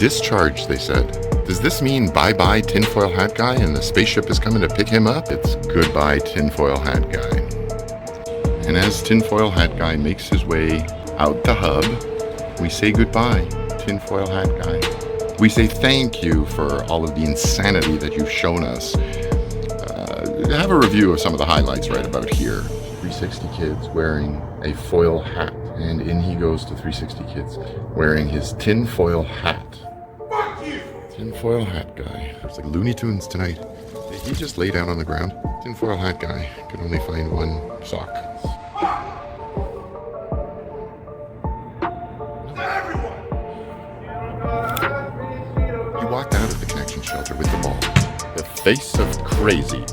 discharged, they said. Does this mean bye-bye tinfoil hat guy and the spaceship is coming to pick him up? It's goodbye tinfoil hat guy. And as tinfoil hat guy makes his way out the hub, we say goodbye, tinfoil hat guy. We say thank you for all of the insanity that you've shown us. Have a review of some of the highlights right about here. 360 Kids wearing a foil hat, and in he goes to 360 Kids wearing his tinfoil hat. Fuck you! Tinfoil hat guy. It's like Looney Tunes tonight. Did he just lay down on the ground? Tinfoil hat guy could only find one sock. Everyone! He walked out of the connection shelter with the ball. The face of crazy.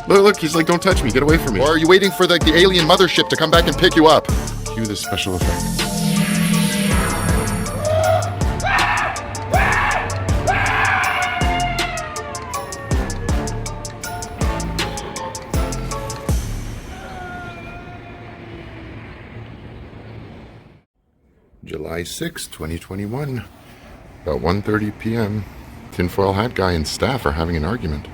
Look, he's like, don't touch me, get away from me. Or are you waiting for the alien mothership to come back and pick you up? Cue the special effects. July 6, 2021. About 1:30 p.m. Tinfoil hat guy and staff are having an argument.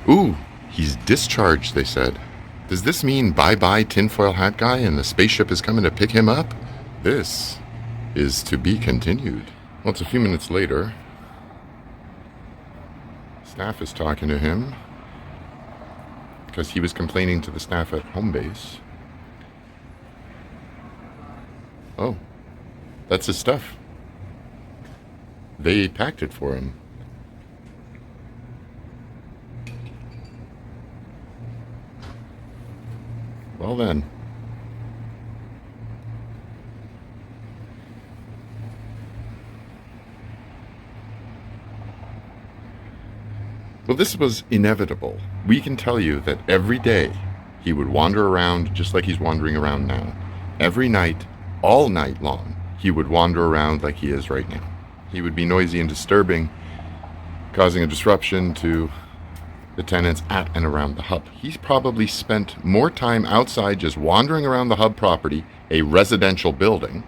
Ooh, he's discharged, they said. Does this mean bye-bye tinfoil hat guy and the spaceship is coming to pick him up? This is to be continued. Well, it's a few minutes later. Staff is talking to him because he was complaining to the staff at home base. Oh, that's his stuff. They packed it for him. Well then. Well, this was inevitable. We can tell you that every day he would wander around just like he's wandering around now. Every night, all night long, he would wander around like he is right now. He would be noisy and disturbing, causing a disruption to the tenants at and around the hub. He's probably spent more time outside just wandering around the hub property, a residential building,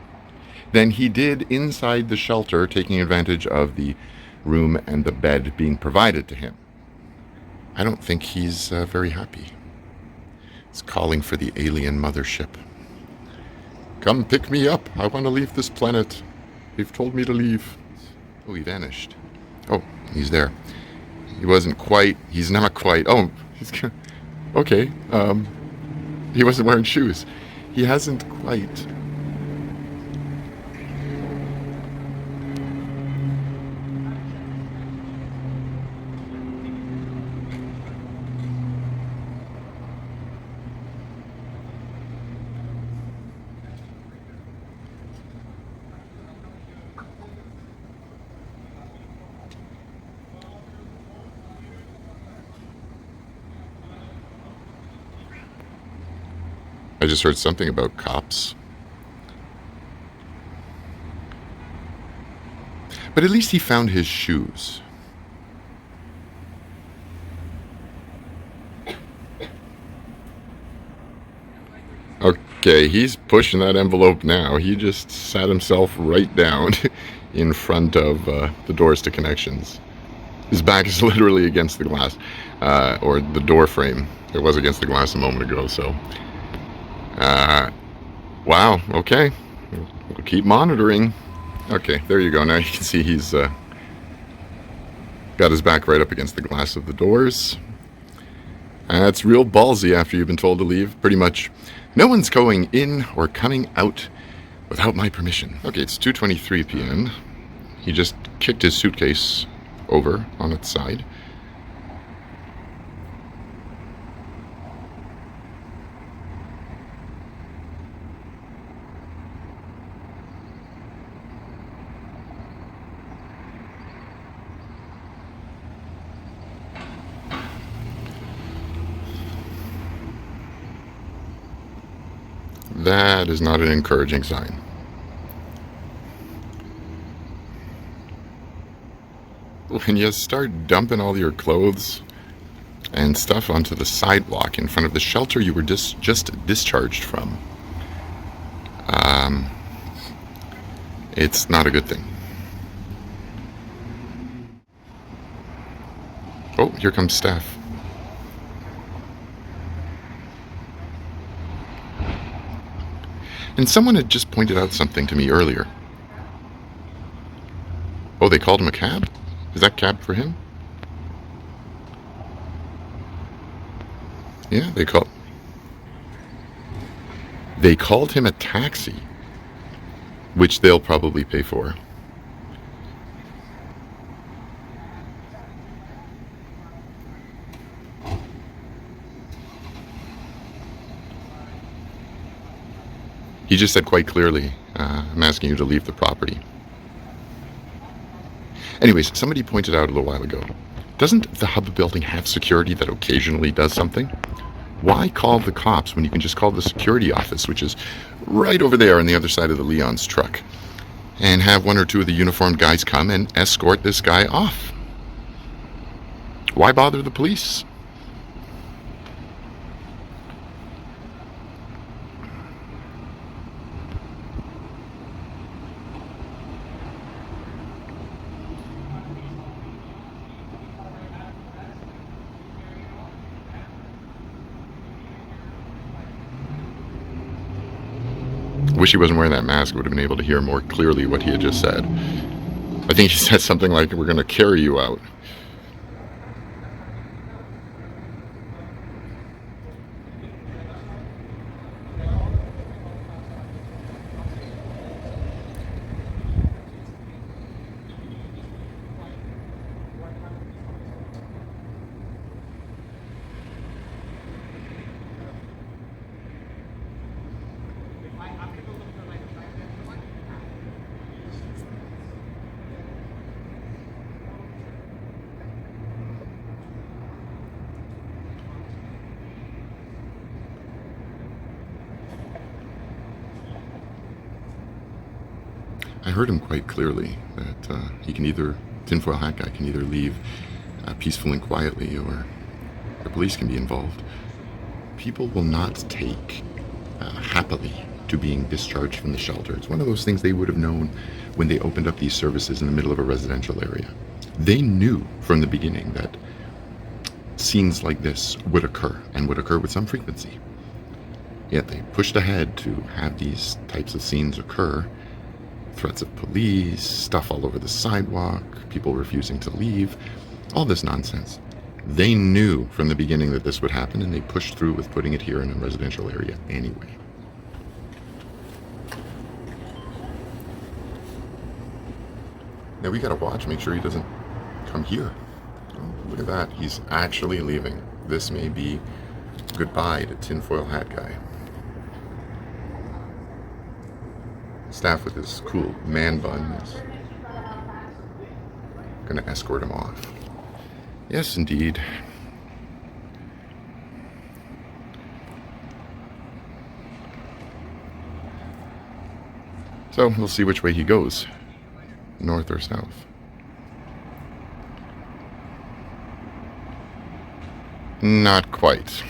than he did inside the shelter, taking advantage of the room and the bed being provided to him. I don't think he's very happy. He's calling for the alien mothership. Come pick me up. I want to leave this planet. They've told me to leave. Oh, he vanished. Oh, he's there. He wasn't quite. He's not quite. Oh, he's okay. He wasn't wearing shoes. He hasn't quite. I just heard something about cops. But at least he found his shoes. Okay, he's pushing that envelope now. He just sat himself right down in front of the doors to connections. His back is literally against the glass, or the door frame. It was against the glass a moment ago, so... wow, okay. We'll keep monitoring. Okay, there you go. Now you can see he's got his back right up against the glass of the doors. That's real ballsy after you've been told to leave. Pretty much, no one's going in or coming out without my permission. Okay, it's 2:23 p.m. He just kicked his suitcase over on its side. That is not an encouraging sign. when you start dumping all your clothes and stuff onto the sidewalk in front of the shelter you were just discharged from, it's not a good thing. Oh, here comes staff. And someone had just pointed out something to me earlier. Oh, they called him a cab? Is that cab for him? Yeah, they called him a taxi, which they'll probably pay for. He just said quite clearly, I'm asking you to leave the property. Anyways, somebody pointed out a little while ago, doesn't the hub building have security that occasionally does something? Why call the cops when you can just call the security office, which is right over there on the other side of the Leon's truck, and have one or two of the uniformed guys come and escort this guy off? Why bother the police? Wish he wasn't wearing that mask. I would have been able to hear more clearly what he had just said. I think he said something like, we're going to carry you out. I heard him quite clearly that he can either, tinfoil hat guy can either leave peacefully and quietly, or the police can be involved. People will not take happily to being discharged from the shelter. It's one of those things they would have known when they opened up these services in the middle of a residential area. They knew from the beginning that scenes like this would occur, and would occur with some frequency. Yet they pushed ahead to have these types of scenes occur. Threats of police, stuff all over the sidewalk, people refusing to leave, all this nonsense. They knew from the beginning that this would happen, and they pushed through with putting it here in a residential area anyway. Now we gotta watch, make sure he doesn't come here. Oh, look at that, he's actually leaving. This may be goodbye to tinfoil hat guy. Staff with his cool man bun is going to escort him off. Yes, indeed. So we'll see which way he goes, north or south. Not quite.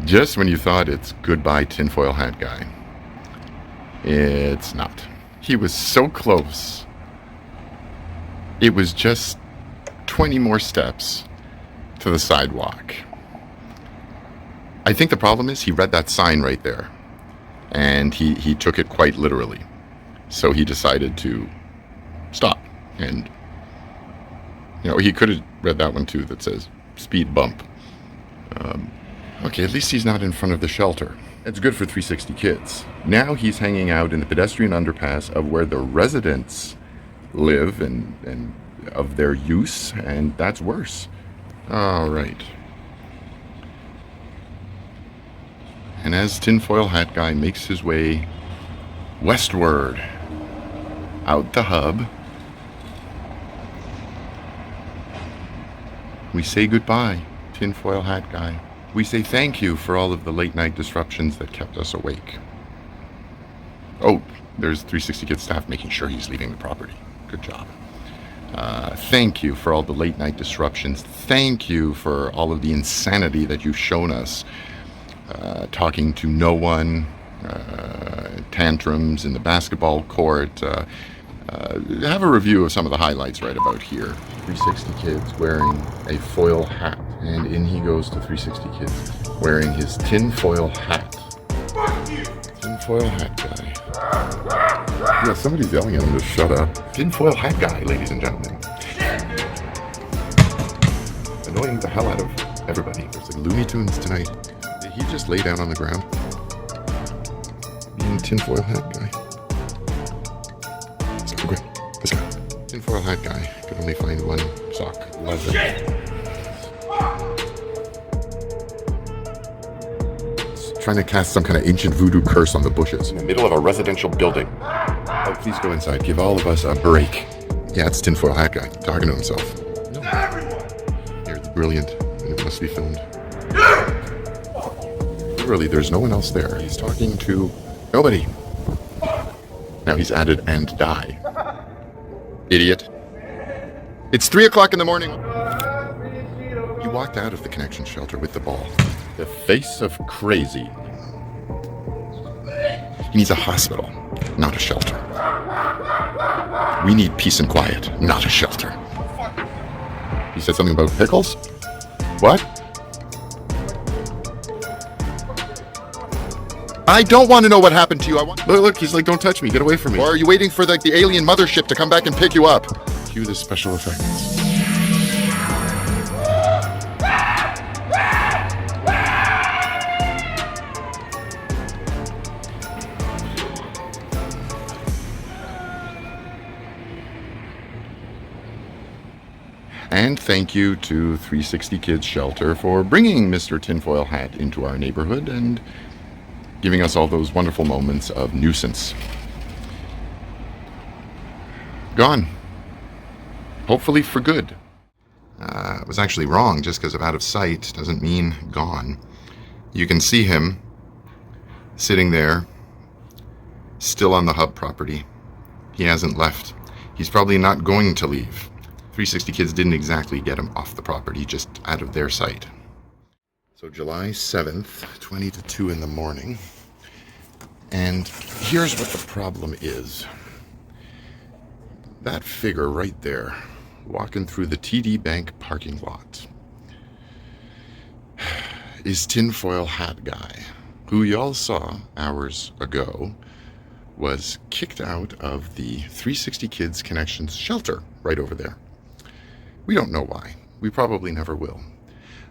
Just when you thought it's goodbye tinfoil hat guy. It's not. He was so close. It was just 20 more steps to the sidewalk. I think the problem is he read that sign right there, and he took it quite literally. So he decided to stop. And, you know, he could have read that one too that says speed bump. Okay, at least he's not in front of the shelter. It's good for 360 kids. Now he's hanging out in the pedestrian underpass of where the residents live and of their use, and that's worse. All right. And as tinfoil hat guy makes his way westward, out the hub, we say goodbye, tinfoil hat guy. We say thank you for all of the late night disruptions that kept us awake. Oh, there's 360 Kids staff making sure he's leaving the property. Good job. Thank you for all the late night disruptions. Thank you for all of the insanity that you've shown us. Talking to no one, tantrums in the basketball court. Have a review of some of the highlights right about here. 360 Kids wearing a foil hat. And in he goes to 360 Kids wearing his tinfoil hat. Fuck you! Tinfoil hat guy. Yeah, somebody's yelling at him to shut up. Tinfoil hat guy, ladies and gentlemen. Annoying the hell out of everybody. There's like Looney Tunes tonight. Did he just lay down on the ground? Being tinfoil hat guy. Okay, this guy. Tinfoil hat guy could only find one sock. Leather. Trying to cast some kind of ancient voodoo curse on the bushes in the middle of a residential building. Oh, please go inside. Give all of us a break. Yeah, it's tinfoil hat guy talking to himself. No. Here, it's brilliant. It must be filmed. Literally, there's no one else there. He's talking to nobody. Now he's added and die. Idiot. It's 3 o'clock in the morning. He walked out of the connection shelter with the ball. The face of crazy. He needs a hospital, not a shelter. We need peace and quiet, not a shelter. He said something about pickles? What? I don't want to know what happened to you. Look, he's like, don't touch me, get away from me. Or are you waiting for the alien mothership to come back and pick you up? Cue the special effects. And thank you to 360 Kids Shelter for bringing Mr. Tinfoil Hat into our neighborhood and giving us all those wonderful moments of nuisance. Gone. Hopefully for good. It was actually wrong. Just because of out of sight doesn't mean gone. You can see him sitting there, still on the hub property. He hasn't left. He's probably not going to leave. 360 Kids didn't exactly get him off the property, just out of their sight. So July 7th, 20 to 2 in the morning. And here's what the problem is. That figure right there, walking through the TD Bank parking lot, is Tinfoil Hat Guy, who y'all saw hours ago was kicked out of the 360 Kids Connections shelter right over there. We don't know why. We probably never will.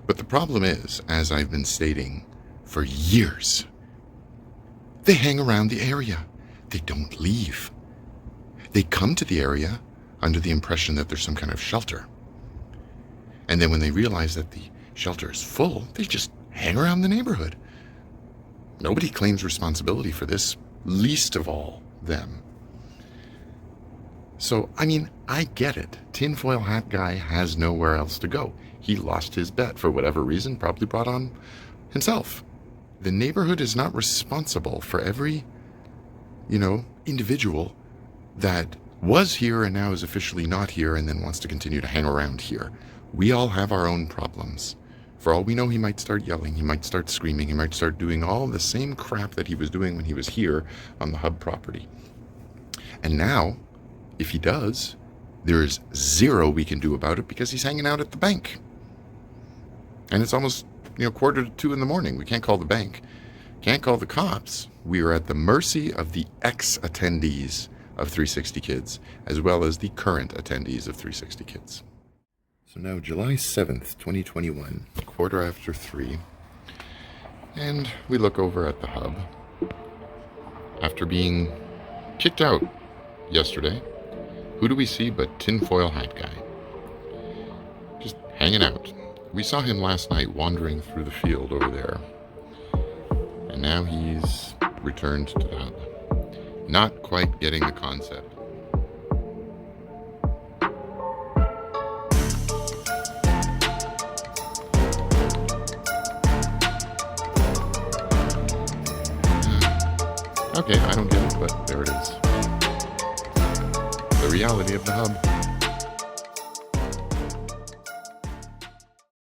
But the problem is, as I've been stating for years, they hang around the area. They don't leave. They come to the area under the impression that there's some kind of shelter. And then when they realize that the shelter is full, they just hang around the neighborhood. Nobody claims responsibility for this, least of all them. So, I mean, I get it. Tinfoil Hat Guy has nowhere else to go. He lost his bet for whatever reason, probably brought on himself. The neighborhood is not responsible for every, individual that was here and now is officially not here and then wants to continue to hang around here. We all have our own problems. For all we know, he might start yelling, he might start screaming, he might start doing all the same crap that he was doing when he was here on the hub property. And now, if he does, there is zero we can do about it because he's hanging out at the bank. And it's almost, 1:45 in the morning. We can't call the bank. Can't call the cops. We are at the mercy of the ex-attendees of 360 Kids, as well as the current attendees of 360 Kids. So now July 7th, 2021, 3:15, and we look over at the hub. After being kicked out yesterday, who do we see but Tinfoil Hat Guy? Just hanging out. We saw him last night wandering through the field over there. And now he's returned to the hub. Not quite getting the concept. Okay, I don't get it, but there it is. The reality of the hub.